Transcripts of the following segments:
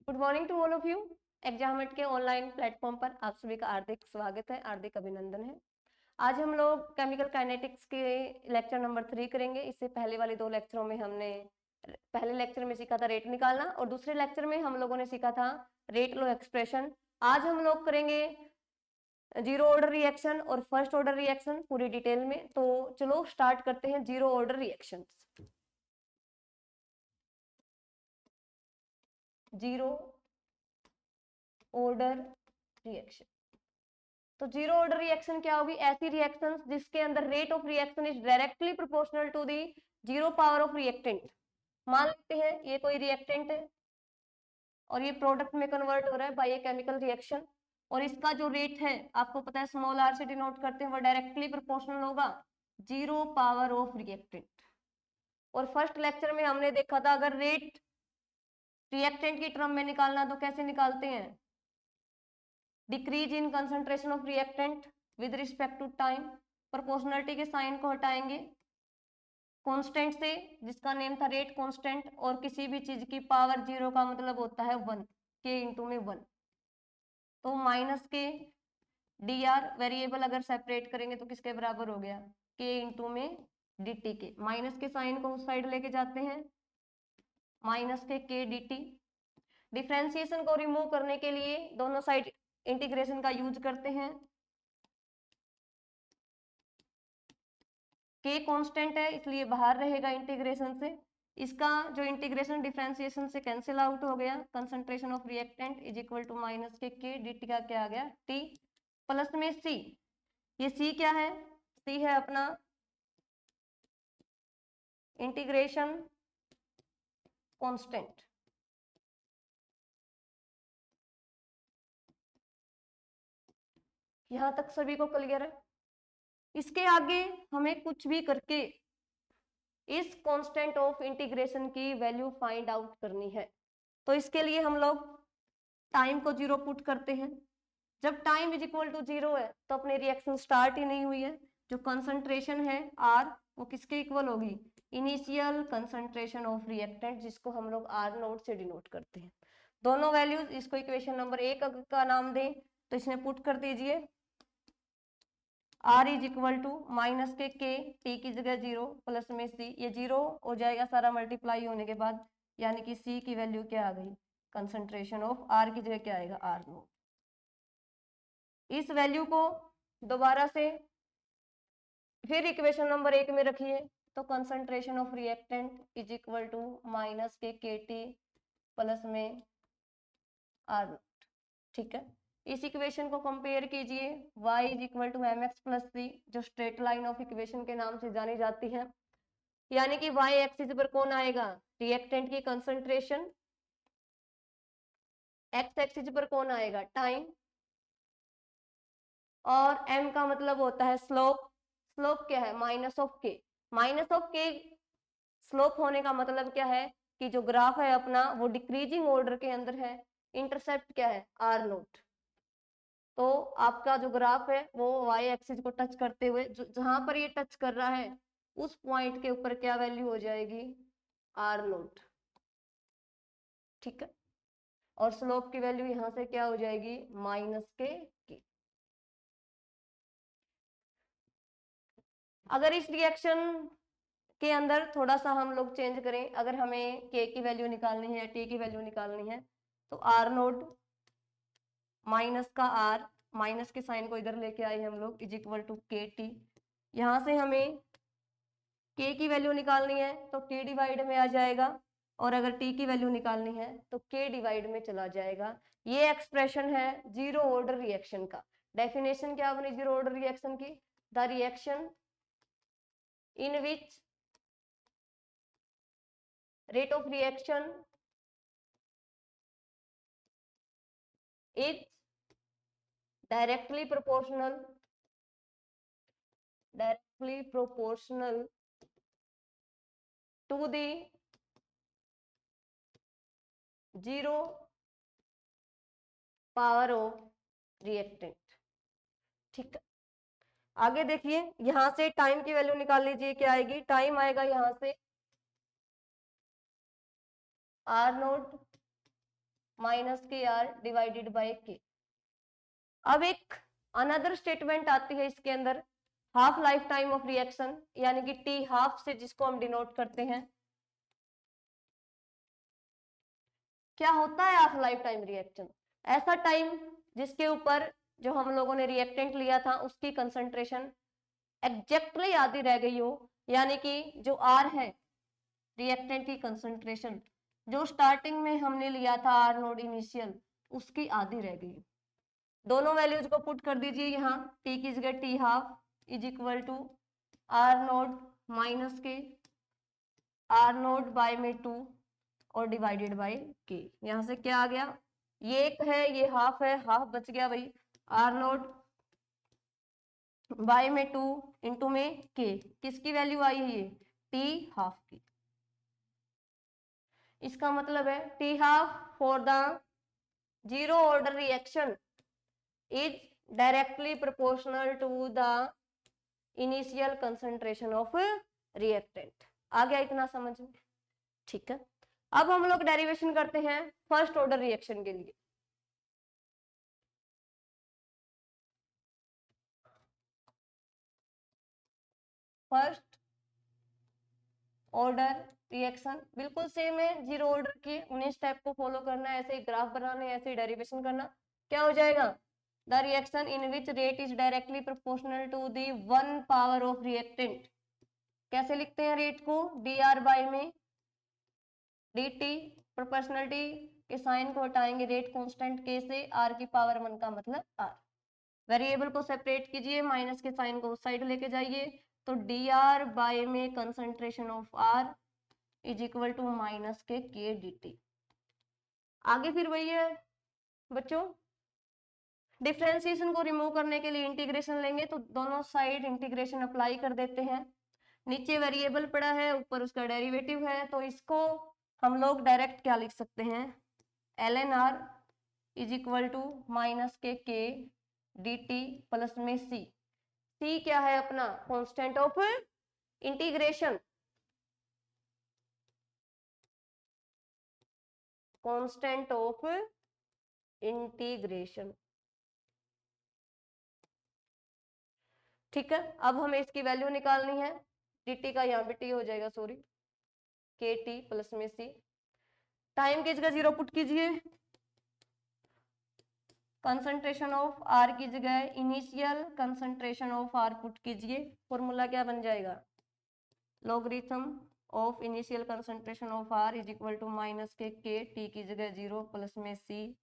Good morning to all of you. एग्जामेट के online platform पर आप सभी का हार्दिक स्वागत है, हार्दिक अभिनंदन है। आज हम लोग केमिकल काइनेटिक्स के लेक्चर नंबर 3 करेंगे। इससे पहले वाले 2 लेक्चरों में हमने पहले लेक्चर में सीखा था रेट निकालना और दूसरे लेक्चर में हम लोगों ने सीखा था रेट लो एक्सप्रेशन। आज हम लोग करेंगे जीरो ऑर्डर रिएक्शन और फर्स्ट ऑर्डर रिएक्शन पूरी डिटेल में। तो चलो स्टार्ट करते हैं zero order reaction. Zero order reaction, तो जीरो ऑर्डर रिएक्शन क्या होगी? ऐसी रिएक्शंस जिसके अंदर rate of reaction is directly proportional to the zero power of reactant. मान लेते हैं ये कोई रिएक्टेंट है और ये प्रोडक्ट में कन्वर्ट हो रहा है बाय ए केमिकल रिएक्शन, और इसका जो रेट है आपको पता है स्मॉल आर से डिनोट करते हैं, वो डायरेक्टली प्रोपोर्शनल होगा जीरो पावर ऑफ रिएक्टेंट। और फर्स्ट लेक्चर में हमने देखा था अगर रेट रिएक्टेंट की टर्म में निकालना तो कैसे निकालते हैं? Decrease in concentration of reactant with respect to time, proportionality के साइन को हटाएंगे, कांस्टेंट से जिसका नेम था रेट कांस्टेंट, और किसी भी चीज की पावर जीरो का मतलब होता है 1, के इंटू में 1। तो minus K D R variable अगर सेपरेट करेंगे तो किसके बराबर हो गया? के इंटू में डी टी के। माइनस के साइन को उस साइड लेके जाते हैं, minus K D T. Differentiation को रिमूव करने के लिए दोनों साइड इंटीग्रेशन का यूज करते हैं। के कांस्टेंट है इसलिए बाहर रहेगा इंटीग्रेशन से, इसका जो इंटीग्रेशन डिफरेंशिएशन से कैंसिल आउट हो गया। Concentration of reactant is equal to minus K D T का क्या आ गया? टी प्लस में सी। ये सी क्या है? सी है अपना इंटीग्रेशन कांस्टेंट। यहां तक सभी को क्लियर है? इसके आगे हमें कुछ भी करके इस कांस्टेंट ऑफ इंटीग्रेशन की वैल्यू फाइंड आउट करनी है। तो इसके लिए हम लोग टाइम को जीरो पुट करते हैं। जब time is equal to zero है तो अपनी रिएक्शन स्टार्ट ही नहीं हुई है। जो कंसंट्रेशन है आर वो किसके इक्वल होगी? इनिशियल कंसंट्रेशन ऑफ रिएक्टेंट, जिसको हम लोग आर नोट से डिनोट करते हैं। दोनों वैल्यूज, इसको इक्वेशन नंबर 1 का नाम दें तो इसमें पुट कर दीजिए। R is equal to minus के टी की जगह जीरो प्लस में सी, ये जीरो हो जाएगा सारा मल्टीप्लाई होने के बाद, यानी कि सी की वैल्यू क्या आ गई? कंसंट्रेशन ऑफ आर की जगह क्या आएगा? Are naught. इस वैल्यू को दोबारा से फिर इक्वेशन नंबर 1 में रखिए, तो concentration of reactant is equal to minus के टी प्लस में आर नोट। ठीक है, इस इक्वेशन को कंपेयर कीजिए y is equal to M x plus c, जो स्ट्रेट लाइन ऑफ इक्वेशन के नाम से जानी जाती है। यानी कि y एक्सिस पर कौन आएगा? रिएक्टेंट की कंसंट्रेशन। x एक्सिस पर कौन आएगा? टाइम। और m का मतलब होता है स्लोप। स्लोप क्या है? माइनस ऑफ के। माइनस ऑफ के स्लोप होने का मतलब क्या है? कि जो ग्राफ है अपना वो डिक्रीजिंग ऑर्डर के अंदर है। इंटरसेप्ट क्या है? R naught. तो आपका जो ग्राफ है वो y एक्सिस को टच करते हुए जहां पर ये टच कर रहा है उस पॉइंट के ऊपर क्या वैल्यू हो जाएगी? R naught. ठीक है, और स्लोप की वैल्यू यहां से क्या हो जाएगी? माइनस के। अगर इस रिएक्शन के अंदर थोड़ा सा हम लोग चेंज करें, अगर हमें के की वैल्यू निकालनी है या टी की वैल्यू निकालनी है, तो आर नोट माइनस का आर, माइनस के साइन को इधर लेके आए हम लोग, इज इक्वल टू के टी। यहां से हमें के की वैल्यू निकालनी है तो के डिवाइड में आ जाएगा, और अगर टी की वैल्यू निकालनी है तो के डिवाइड में चला जाएगा। ये एक्सप्रेशन है जीरो ऑर्डर रिएक्शन का। डेफिनेशन क्या बनी जीरो ऑर्डर रिएक्शन की? The reaction in which rate of reaction is directly proportional to the zero power of reactant. ठीक है, आगे देखिए, यहां से टाइम की वैल्यू निकाल लीजिए, क्या आएगी? टाइम आएगा यहां से are naught minus K are divided by के। अब एक अनदर स्टेटमेंट आती है इसके अंदर, half life time of reaction, यानी कि टी हाफ से जिसको हम डिनोट करते हैं। क्या होता है हाफ लाइफ टाइम रिएक्शन? ऐसा टाइम जिसके ऊपर जो हम लोगों ने रिएक्टेंट लिया था उसकी कंसंट्रेशन एग्जैक्टली आधी रह गई हो, यानी कि जो आर है रिएक्टेंट की कंसंट्रेशन जो स्टार्टिंग में हमने लिया था आर नोड इनिशियल, उसकी आधी रह गई। दोनों वैल्यूज को पुट कर दीजिए यहाँ, टी की जगह T half is equal to R naught minus K R naught by में 2 और डिवाइडेड बाय के। यहाँ से क्या आ गया, ये एक है ये हाफ है, हाफ बच गया भाई, आर नोड बाय में 2 इंटू में के, किसकी वैल्यू आई है ये, टी हाफ की। इसका मतलब है t half for the zero order reaction is directly proportional to the initial concentration of reactant. आ गया इतना समझ में? ठीक है, अब हम लोग डेरिवेशन करते हैं फर्स्ट ऑर्डर रिएक्शन के लिए। फर्स्ट ऑर्डर रिएक्शन बिल्कुल सेम है, जीरो ऑर्डर की, उन्हीं स्टेप को फॉलो करना है, ऐसे ही ग्राफ बनाने, ऐसे ही डेरिवेशन करना। क्या हो जाएगा, the reaction in which rate is directly proportional to the 1 power of reactant. कैसे लिखते हैं रेट को, डी आर बाई में डी टी, प्रोपोर्शनलिटी के साइन को हटाएंगे, रेट कांस्टेंट के से, आर की पावर 1 का मतलब आर। वेरिएबल को सेपरेट कीजिए, माइनस के साइन को उस साइड लेके जाइए, तो डी आर बाई में concentration of R is equal to minus K D T. आगे फिर वही है बच्चों, डिफरेंशिएशन को रिमूव करने के लिए इंटीग्रेशन लेंगे, तो दोनों साइड इंटीग्रेशन अप्लाई कर देते हैं। नीचे वेरिएबल पड़ा है, ऊपर उसका डेरिवेटिव है, तो इसको हम लोग डायरेक्ट क्या लिख सकते हैं, L N R is equal to minus K D T plus में सी। सी क्या है अपना, constant of integration, constant of integration. ठीक है, अब हमें इसकी वैल्यू निकालनी है, dt का यहाँ पे t हो जाएगा, सॉरी के टी प्लस में सी। टाइम की जगह 0 पुट कीजिए, कंसंट्रेशन ऑफ आर की जगह initial concentration of R put कीजिए, फॉर्मूला क्या बन जाएगा, logarithm of initial concentration of R is equal to minus के टी की जगह 0 प्लस में सी,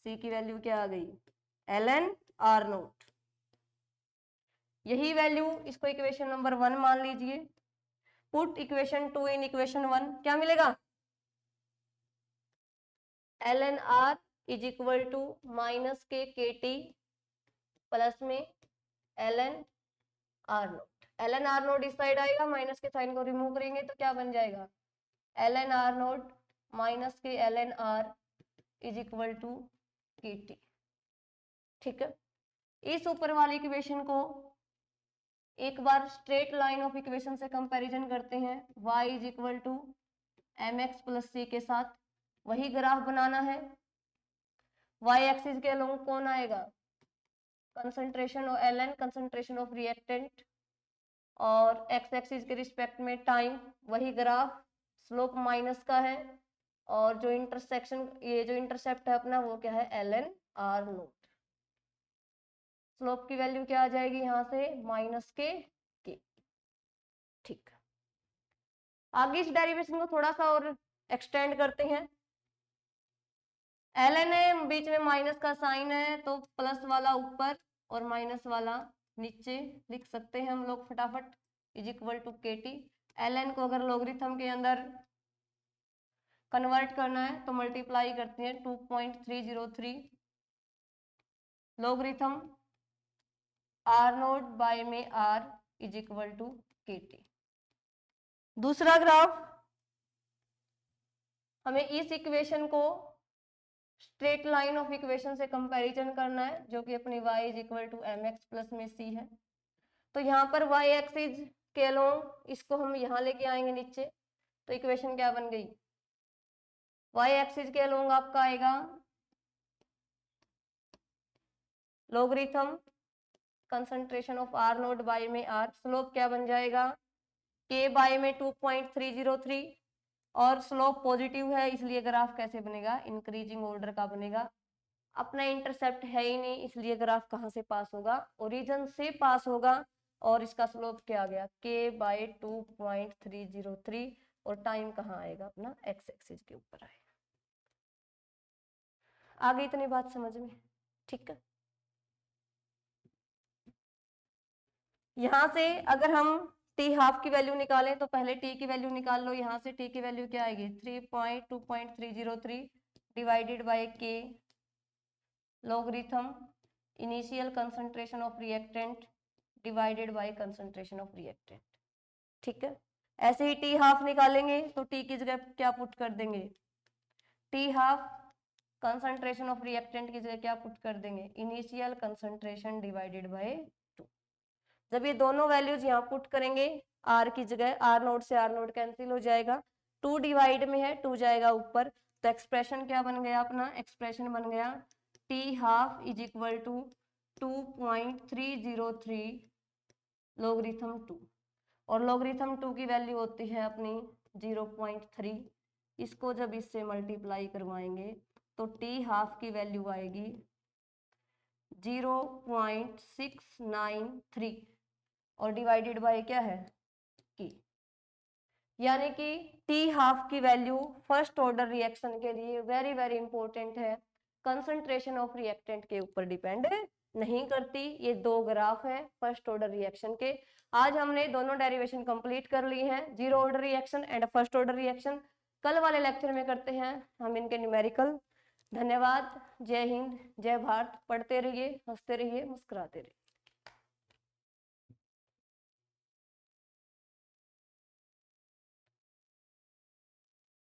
सी की वैल्यू क्या आ गई, एल एन आर नोट। यही वैल्यू इसको इक्वेशन नंबर 1 मान लीजिए, पुट इक्वेशन 2 इन इक्वेशन 1, क्या मिलेगा, l N R is equal to minus के टी प्लस में l N R naught. L N R naught इस साइड आएगा, माइनस के साइन को रिमूव करेंगे तो क्या बन जाएगा, l N R naught minus k l N R is equal to के टी। ठीक है, इस ऊपर वाली इक्वेशन को एक बार स्ट्रेट लाइन ऑफ इक्वेशन से कंपैरिजन करते हैं, y is equal to M x plus सी के साथ, वही ग्राफ बनाना है। y एक्सिस के अलोंग कौन आएगा, concentration of L N, concentration of reactant, और x एक्सिस के रिस्पेक्ट में टाइम, वही ग्राफ, स्लोप माइनस का है, और जो इंटरसेक्शन ये जो इंटरसेप्ट है अपना वो क्या है, L N R naught. Slope की वैल्यू क्या आ जाएगी यहाँ से, माइनस के। ठीक, आगे इस डेरिवेशन को थोड़ा सा और एक्सटेंड करते हैं। एल एन है, बीच में माइनस का साइन है, तो प्लस वाला ऊपर और माइनस वाला नीचे लिख सकते हैं हम लोग फटाफट, इज इक्वल टू के टी। एल एन को अगर लॉगरिथम के अंदर कन्वर्ट करना है तो मल्टीप्लाई करते हैं 2.303 लॉगरिथम आर नोट बाय में आर इज इक्वल टू के टी। दूसरा ग्राफ, हमें इस इक्वेशन को स्ट्रेट लाइन ऑफ इक्वेशन से कंपैरिजन करना है, जो कि अपनी y is equal to M x plus में c है। तो यहाँ पर y एक्सिस के अलोंग इसको हम यहाँ लेके आएंगे नीचे, तो इक्वेशन क्या बन गई, वाई एक्सिस के अलोंग आपका आएगा logarithm concentration of R naught by में आर, स्लोप क्या बन जाएगा के बाय में 2.303 और स्लोप पॉजिटिव है, इसलिए ग्राफ कैसे बनेगा, इंक्रीजिंग ऑर्डर का बनेगा। अपना इंटरसेप्ट है ही नहीं, इसलिए ग्राफ कहाँ से पास होगा, ओरिजिन से पास होगा। और इसका स्लोप क्या आ गया के बाय 2.303 और टाइम कहाँ आएगा अपना एक्स एक्सिस के ऊपर आएगा। आगे इतनी बात समझ में, ठीक है। यहां से अगर हम टी हाफ की वैल्यू निकालें तो पहले टी की वैल्यू निकाल लो। यहाँ से टी की वैल्यू क्या आएगी 2.303 डिवाइडेड बाय के logarithm initial concentration of reactant divided by concentration of reactant, ठीक है। ऐसे ही टी हाफ निकालेंगे तो टी की जगह क्या पुट कर देंगे, T half concentration of reactant की जगह क्या पुट कर देंगे, इनिशियल कंसंट्रेशन डिवाइडेड बाय 2। जब ये दोनों वैल्यूज यहाँ पुट करेंगे, आर की जगह आर नोट से आर नोट कैंसिल हो जाएगा, 2 डिवाइड में है 2 जाएगा ऊपर, तो एक्सप्रेशन क्या बन गया अपना, एक्सप्रेशन बन गया T half is equal to 2.303 logarithm 2, और लोगरिथम 2 की वैल्यू होती है अपनी 0.3। इसको जब इससे मल्टीप्लाई करवाएंगे तो टी हाफ की वैल्यू आएगी 0.693 और डिवाइडेड बाय क्या है की, यानी कि टी हाफ की वैल्यू फर्स्ट ऑर्डर रिएक्शन के लिए वेरी वेरी इंपॉर्टेंट है, कंसंट्रेशन ऑफ रिएक्टेंट के ऊपर डिपेंड नहीं करती। ये दो ग्राफ है फर्स्ट ऑर्डर रिएक्शन के। आज हमने दोनों डेरिवेशन कंप्लीट कर ली हैं, zero order reaction and first order reaction. कल वाले लेक्चर में करते हैं हम इनके न्यूमेरिकल। धन्यवाद, जय हिंद, जय भारत। पढ़ते रहिए, हंसते रहिए, मुस्कुराते रहिए।